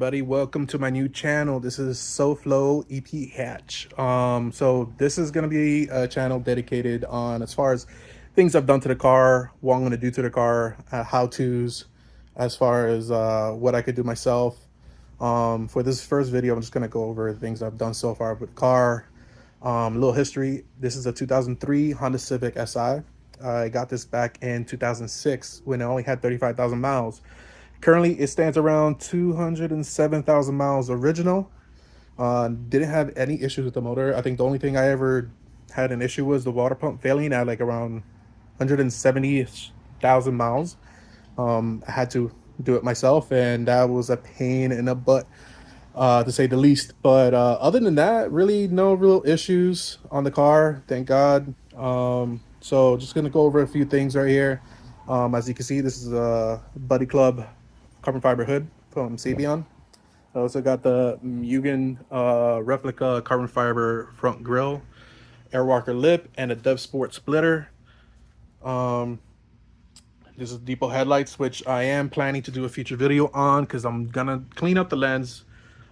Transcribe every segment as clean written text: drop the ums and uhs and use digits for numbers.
everybody, welcome to my new channel. This is SoFloEPHatch. So this is going to be a channel dedicated on as far as things I've done to the car, what I'm going to do to the car, how-tos, as far as what I could do myself. For this first video, I'm just going to go over things I've done so far with the car. A little history. This is a 2003 Honda Civic Si. I got this back in 2006 when it only had 35,000 miles. Currently, it stands around 207,000 miles original. Didn't have any issues with the motor. I think the only thing I ever had an issue was the water pump failing at like around 170,000 miles. I had to do it myself, and that was a pain in the butt, to say the least. But other than that, really no real issues on the car, thank God. So just gonna go over a few things right here. As you can see, this is a Buddy Club carbon fiber hood from Sabian. I also got the Mugen replica carbon fiber front grille, Airwalker lip, and a Dev Sport splitter. This is depot headlights, which I am planning to do a future video on because I'm gonna clean up the lens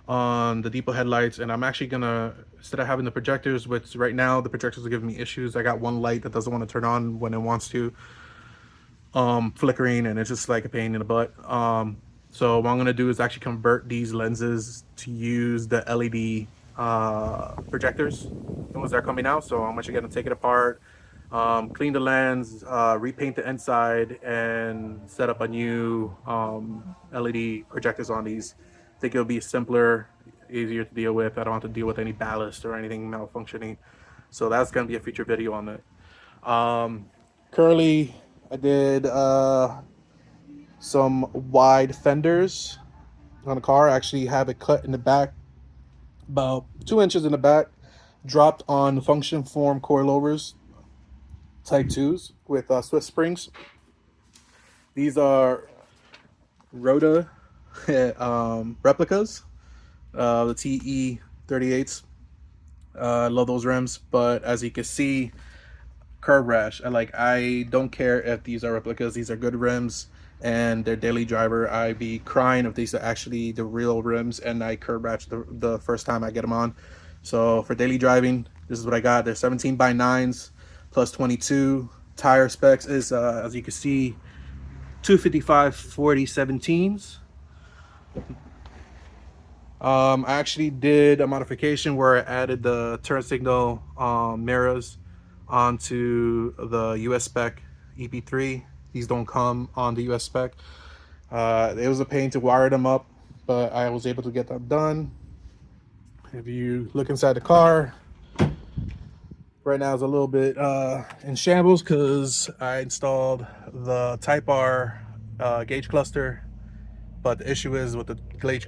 on the depot headlights, and I'm actually gonna, instead of having the projectors, which right now the projectors are giving me issues. I got one light that doesn't want to turn on when it wants to, flickering, and it's just like a pain in the butt. So what I'm gonna do is actually convert these lenses to use the LED projectors, the ones that are coming out. So I'm actually gonna take it apart, clean the lens, repaint the inside, and set up a new LED projectors on these. I think it'll be simpler, easier to deal with. I don't have to deal with any ballast or anything malfunctioning. So that's gonna be a future video on it. Currently, I did some wide fenders on the car. I actually have it cut in the back, about 2 inches in the back, dropped on function form coilovers, type 2s with Swift springs. These are Rota replicas, the TE38s. Love those rims, but as you can see, curb rash. I don't care if these are replicas. These are good rims and they're daily driver. I'd be crying if these are actually the real rims and I curb rash the first time I get them on. So for daily driving, this is what I got. They're 17x9s plus 22. Tire specs is as you can see, 255/40 17s. I actually did a modification where I added the turn signal mirrors onto the US spec EP3. These don't come on the US spec. It was a pain to wire them up, but I was able to get that done. If you look inside the car, right now it's a little bit in shambles because I installed the Type R gauge cluster. But the issue is with the gauge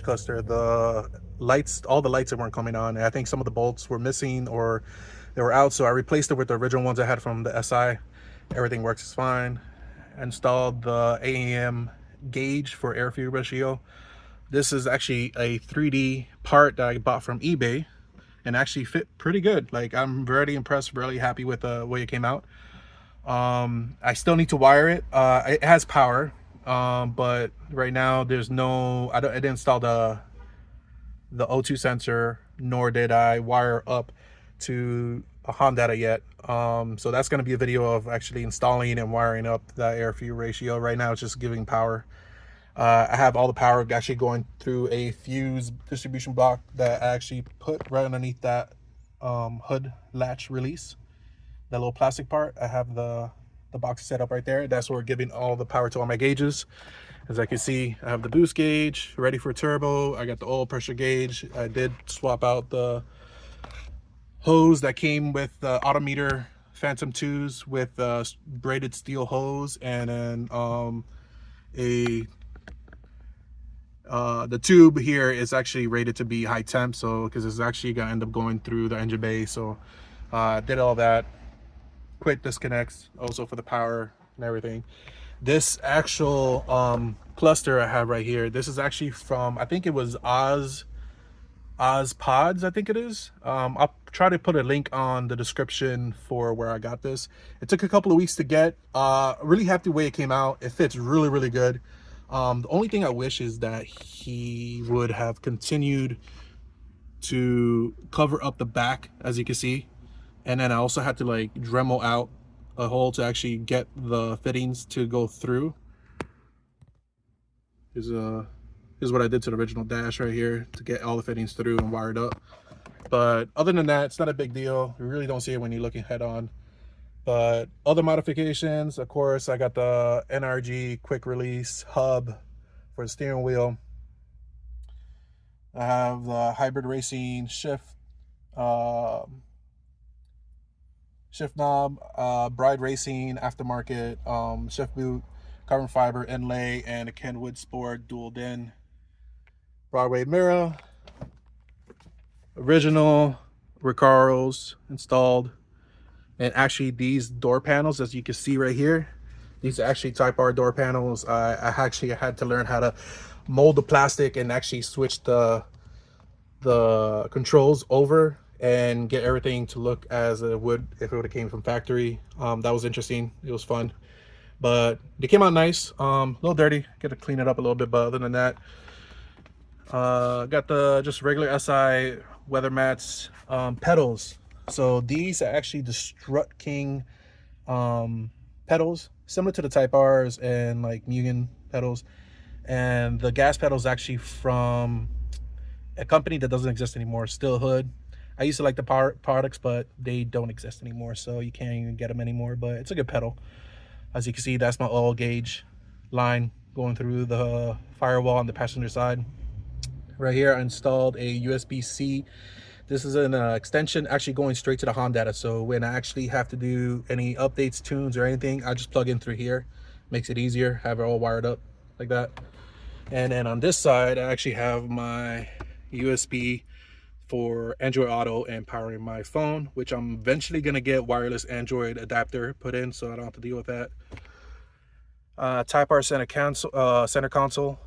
cluster, the lights, all the lights that weren't coming on. And I think some of the bolts were missing or they were out. So I replaced it with the original ones I had from the SI. Everything works just fine. Installed the AAM gauge for air fuel ratio. This is actually a 3D part that I bought from eBay and actually fit pretty good. I'm very impressed, really happy with the way it came out. I still need to wire it. It has power. But right now there's no, I didn't install the O2 sensor, nor did I wire up to a Honda yet. So that's going to be a video of actually installing and wiring up the air fuel ratio. Right now it's just giving power. I have all the power actually going through a fuse distribution block that I actually put right underneath that hood latch release, that little plastic part. I have the box set up right there. That's where we're giving all the power to all my gauges. As I can see, I have the boost gauge ready for turbo. I got the oil pressure gauge. I did swap out the hose that came with the Autometer Phantom 2s with braided steel hose, and then the tube here is actually rated to be high temp, so because it's actually gonna end up going through the engine bay. So I did all that. Quick disconnects also for the power and everything. This actual cluster I have right here, this is actually from, I think it was Oz Pods, I think it is. I'll try to put a link on the description for where I got this. It took a couple of weeks to get. Really happy the way it came out. It fits really good. The only thing I wish is that he would have continued to cover up the back, as you can see, and then I also had to like Dremel out a hole to actually get the fittings to go through. Is what I did to the original dash right here to get all the fittings through and wired up. But other than that, it's not a big deal. You really don't see it when you're looking head on. But other modifications, of course, I got the NRG quick release hub for the steering wheel. I have the hybrid racing shift knob, Bride Racing aftermarket shift boot, carbon fiber inlay, and a Kenwood Sport dual din Broadway mirror. Original Recaros installed. And actually these door panels, as you can see right here, these are actually Type R door panels. I actually had to learn how to mold the plastic and actually switch the controls over and get everything to look as it would if it would have came from factory. That was interesting. It was fun, but they came out nice. A little dirty, got to clean it up a little bit, but other than that, got the just regular SI weather mats, pedals. So these are actually the Strut King pedals, similar to the Type R's and like Mugen pedals. And the gas pedals actually from a company that doesn't exist anymore, Still Hood. I used to like the products, but they don't exist anymore, so you can't even get them anymore. But it's a good pedal. As you can see, that's my oil gauge line going through the firewall on the passenger side. Right here, I installed a USB-C. This is an extension actually going straight to the HON data. So when I actually have to do any updates, tunes, or anything, I just plug in through here. Makes it easier, have it all wired up like that. And then on this side, I actually have my USB for Android Auto and powering my phone, which I'm eventually gonna get wireless Android adapter put in, so I don't have to deal with that. Type R center console.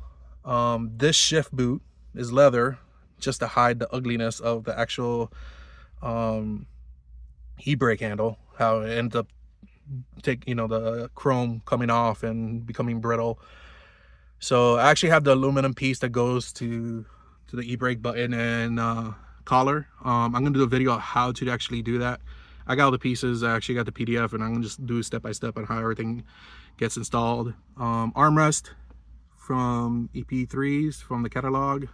This shift boot is leather, just to hide the ugliness of the actual e-brake handle, how it ends up the chrome coming off and becoming brittle. So I actually have the aluminum piece that goes to the e-brake button and collar. I'm gonna do a video on how to actually do that. I got all the pieces. I actually got the PDF, and I'm gonna just do step by step on how everything gets installed. Armrest from EP3s from the catalog.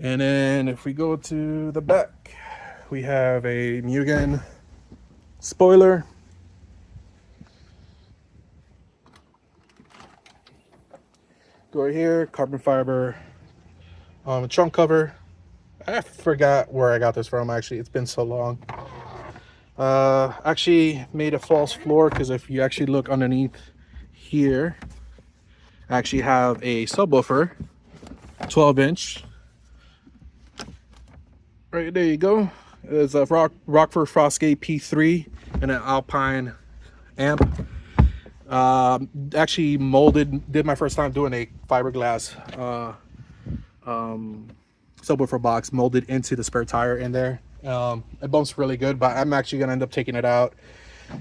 And then if we go to the back, we have a Mugen spoiler. Go right here, carbon fiber trunk cover. I forgot where I got this from, actually. It's been so long. Actually made a false floor, because if you actually look underneath here, I actually have a subwoofer, 12-inch. Right there you go. It's a Rockford Frostgate P3 and an Alpine amp. Actually did my first time doing a fiberglass subwoofer box, molded into the spare tire in there. It bumps really good, but I'm actually gonna end up taking it out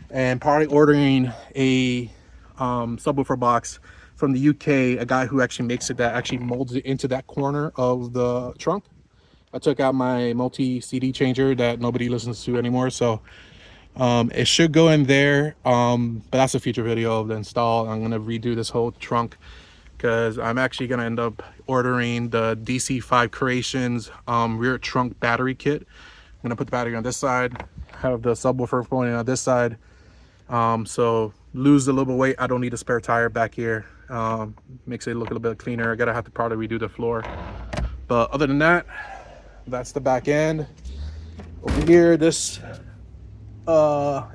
and probably ordering a subwoofer box from the UK, a guy who actually makes it, that actually molds it into that corner of the trunk. I took out my multi-CD changer that nobody listens to anymore, so it should go in there, but that's a future video of the install. I'm gonna redo this whole trunk, because I'm actually gonna end up ordering the DC5 Creations rear trunk battery kit. I'm gonna put the battery on this side, have the subwoofer pointing on this side, so lose a little bit of weight. I don't need a spare tire back here. Makes it look a little bit cleaner. I gotta have to probably redo the floor, but other than that, that's the back end. Over here, this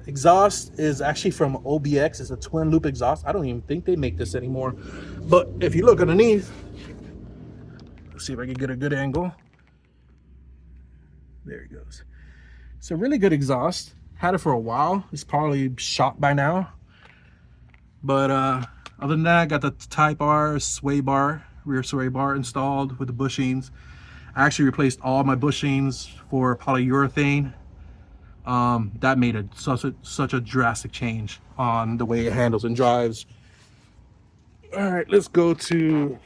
exhaust is actually from OBX. It's a twin loop exhaust. I don't even think they make this anymore, but if you look underneath, let's see if I can get a good angle. There it goes. It's a really good exhaust. Had it for a while. It's probably shot by now, but other than that, I got the Type R sway bar, rear sway bar installed with the bushings. I actually replaced all my bushings for polyurethane. That made such a drastic change on the way it handles and drives. All right, let's go to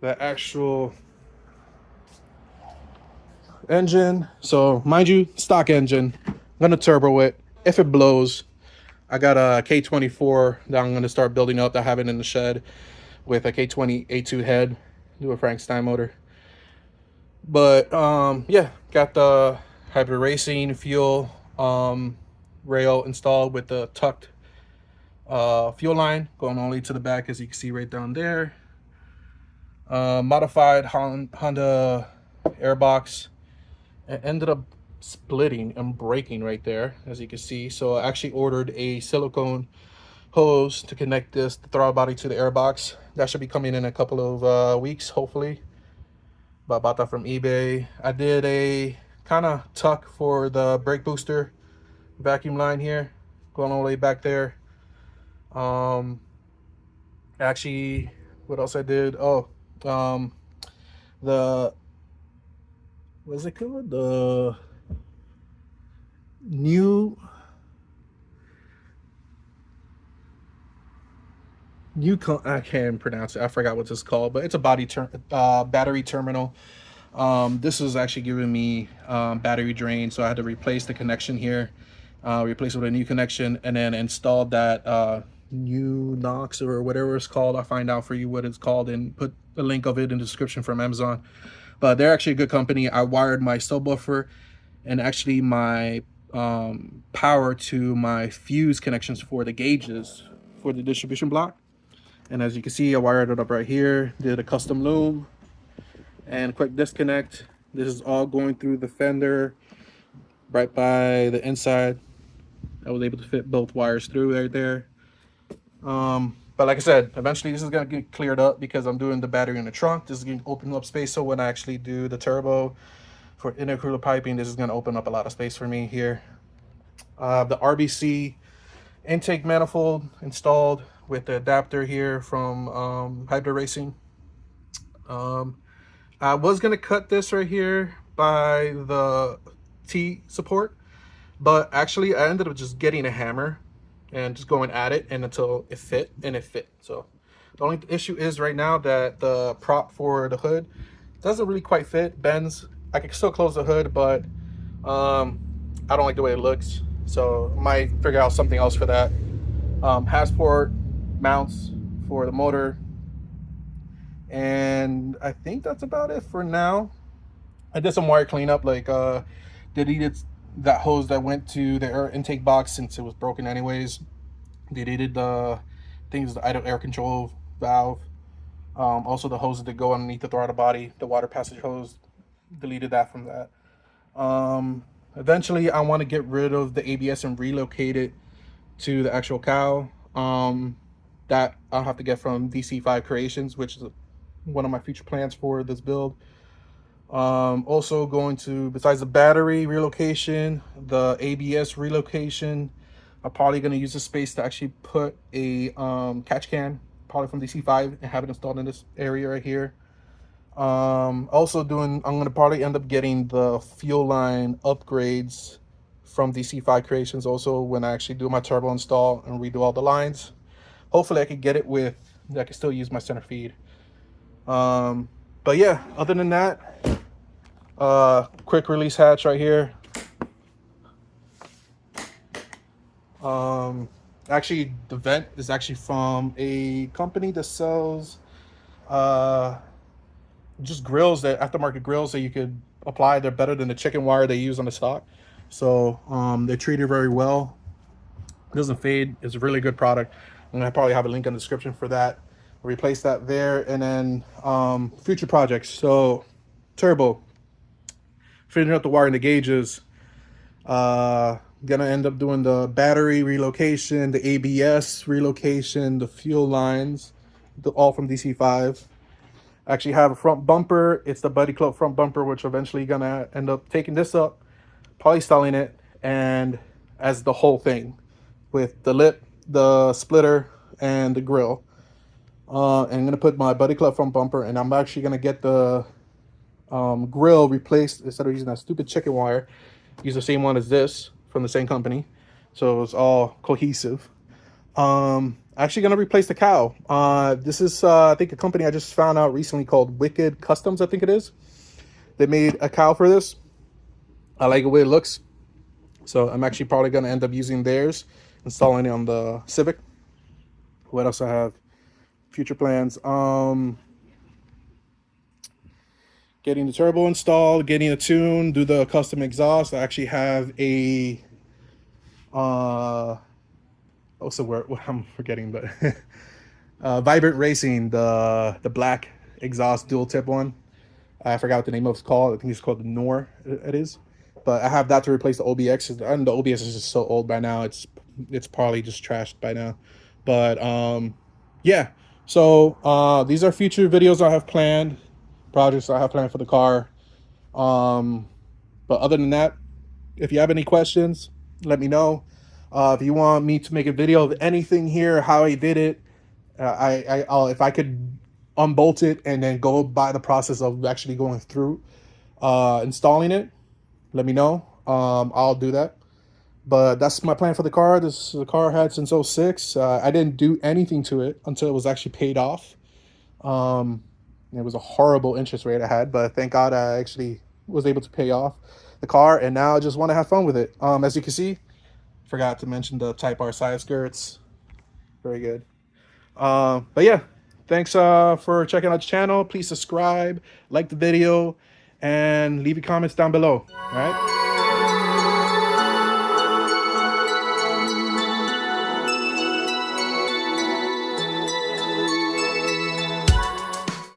the actual engine. So mind you, stock engine. I'm gonna turbo it. If it blows, I got a K24 that I'm gonna start building up. I have it in the shed with a K20 A2 head, do a Frankenstein motor. But yeah, got the hybrid racing fuel rail installed with the tucked fuel line going only to the back, as you can see right down there. Modified Honda airbox. It ended up splitting and breaking right there, as you can see. So I actually ordered a silicone hose to connect this the throttle body to the airbox. That should be coming in a couple of weeks, hopefully. But I bought that from eBay. I did a kind of tuck for the brake booster vacuum line here, going all the way back there. Actually, what else I did? Oh, the what's it called? The new I can't pronounce it. I forgot what this is called, but it's a battery terminal. This was actually giving me battery drain, so I had to replace the connection here, replace it with a new connection, and then install that new Knox or whatever it's called. I'll find out for you what it's called and put a link of it in the description from Amazon. But they're actually a good company. I wired my subwoofer and actually my power to my fuse connections for the gauges for the distribution block. And as you can see, I wired it up right here, did a custom loom and quick disconnect. This is all going through the fender right by the inside. I was able to fit both wires through right there. But like I said, eventually this is gonna get cleared up because I'm doing the battery in the trunk. This is gonna open up space, so when I actually do the turbo for intercooler piping, this is gonna open up a lot of space for me here. The RBC intake manifold installed with the adapter here from Hybrid Racing. I was gonna cut this right here by the T support, but actually I ended up just getting a hammer and just going at it and until it fit, and it fit. So the only issue is right now that the prop for the hood doesn't really quite fit, bends. I can still close the hood, but I don't like the way it looks, so I might figure out something else for that. Passport mounts for the motor, and I think that's about it for now. I did some wire cleanup, like deleted that hose that went to the air intake box since it was broken anyways. Deleted the things, the idle air control valve, also the hoses that go underneath the throttle body, the water passage hose, deleted that from that. Eventually I want to get rid of the ABS and relocate it to the actual cowl. That I'll have to get from DC5 Creations, which is one of my future plans for this build. Also going to, besides the battery relocation, the ABS relocation, I'm probably going to use the space to actually put a catch can, probably from DC5, and have it installed in this area right here. Also I'm going to probably end up getting the fuel line upgrades from DC5 Creations also when I actually do my turbo install and redo all the lines. Hopefully I could get it with, I can still use my center feed. But yeah, other than that, quick release hatch right here. Actually the vent is actually from a company that sells just grills, that aftermarket grills that you could apply. They're better than the chicken wire they use on the stock, so they're treated very well. It doesn't fade. It's a really good product. I'm gonna probably have a link in the description for that. Replace that there. And then future projects, so turbo, fitting up the wire and the gauges, gonna end up doing the battery relocation, the ABS relocation, the fuel lines, all from DC5. Actually have a front bumper. It's the Buddy Club front bumper, which eventually gonna end up taking this up, polystalling it, and as the whole thing with the lip, the splitter, and the grill. And I'm gonna put my Buddy Club front bumper, and I'm actually gonna get the grill replaced. Instead of using that stupid chicken wire, use the same one as this from the same company, so it's all cohesive. Actually gonna replace the cow. This is I think a company I just found out recently called Wicked Customs, I think it is. They made a cow for this. I like the way it looks. So I'm actually probably gonna end up using theirs, installing it on the Civic. What else I have? Future plans. Getting the turbo installed, getting a tune, do the custom exhaust. I actually have a what's the word? I'm forgetting, but Vibrant Racing, the black exhaust dual tip one. I forgot what the name of it's called. I think it's called the Nor. It is, but I have that to replace the OBX. And the OBS is just so old by now. It's probably just trashed by now. But yeah. So these are future videos I have planned, projects I have planned for the car. But other than that, if you have any questions, let me know. If you want me to make a video of anything here, how I did it, I'll if I could unbolt it and then go by the process of actually going through installing it, let me know. I'll do that. But that's my plan for the car. The car I had since '06. I didn't do anything to it until it was actually paid off. It was a horrible interest rate I had, but thank God I actually was able to pay off the car, and now I just want to have fun with it. As you can see, forgot to mention the Type R side skirts. Very good. But yeah, thanks for checking out the channel. Please subscribe, like the video, and leave your comments down below. All right.